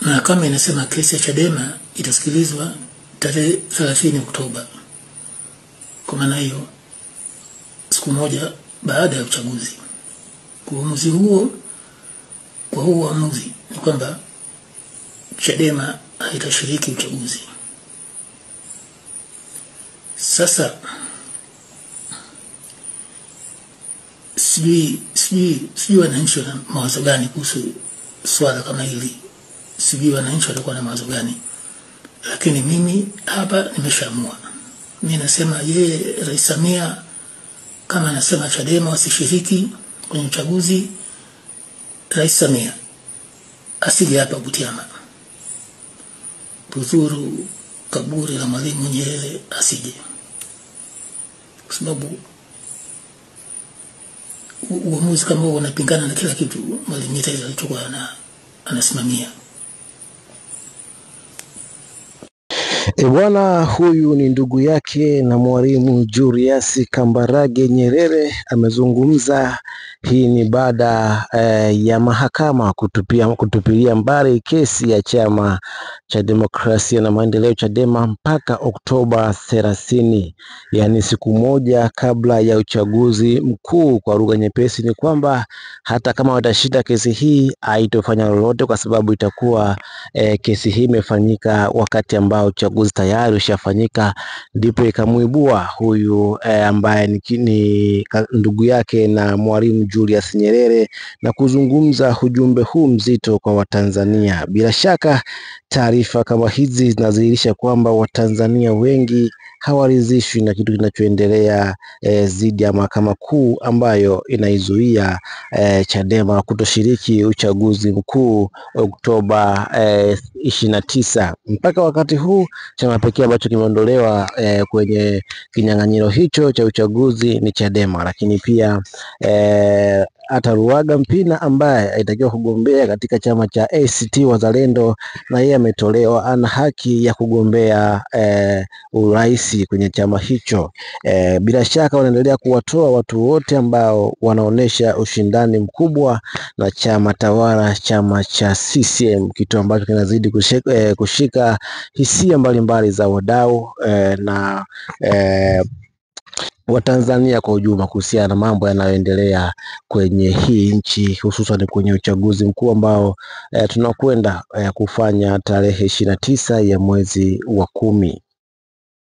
Mahakama inasema kesi ya Chadema itasikilizwa tarehe 30 Oktoba. Kwa maana hiyo siku moja baada ya uchaguzi. Uamuzi huo, kwa huo uamuzi ni kwamba Chadema haitashiriki uchaguzi. Sasa sijui wananchi wana mawazo gani kuhusu swala kama hili. Sijui wananchi watakuwa na mawazo gani. Lakini mimi hapa nimeshaamua. Mimi nasema Rais Samia kama anasema Chadema wasishiriki kwenye uchaguzi, Rais Samia asije hapa Butiama. Kuzuru kaburi la Mwalimu Nyerere asije. Kwa sababu uamuzi kama huo unapingana na kila kitu Mwalimu Nyerere alichokuwa anasimamia. Bwana huyu ni ndugu yake na Mwalimu Julius Kambarage Nyerere amezungumza. Hii ni baada ya mahakama kutupilia mbali kesi ya Chama cha Demokrasia na Maendeleo Chadema mpaka Oktoba 30, yani siku moja kabla ya uchaguzi mkuu. Kwa lugha nyepesi ni kwamba hata kama watashinda kesi hii haitofanya lolote, kwa sababu itakuwa kesi hii imefanyika wakati ambao uchaguzi tayari ushafanyika. Ndipo ikamuibua huyu ambaye ni ndugu yake na Mwalimu Julius Nyerere na kuzungumza ujumbe huu mzito kwa Watanzania. Bila shaka taarifa kama hizi zinadhihirisha kwamba Watanzania wengi hawaridhishwi na kitu kinachoendelea dhidi ya Mahakama Kuu ambayo inaizuia Chadema kutoshiriki uchaguzi mkuu Oktoba 29. Mpaka wakati huu chama pekee ambacho kimeondolewa kwenye kinyang'anyiro hicho cha uchaguzi ni Chadema, lakini pia hata Luhaga Mpina ambaye alitakiwa kugombea katika chama cha ACT Wazalendo na yeye ametolewa, ana haki ya kugombea urais kwenye chama hicho. Bila shaka wanaendelea kuwatoa watu wote ambao wanaonesha ushindani mkubwa na chama tawala, chama cha CCM, kitu ambacho kinazidi kushika hisia mbalimbali za wadau na Watanzania kwa ujumla kuhusiana na mambo yanayoendelea kwenye hii nchi, hususan kwenye uchaguzi mkuu ambao tunakwenda kufanya tarehe 29 ya mwezi wa 10.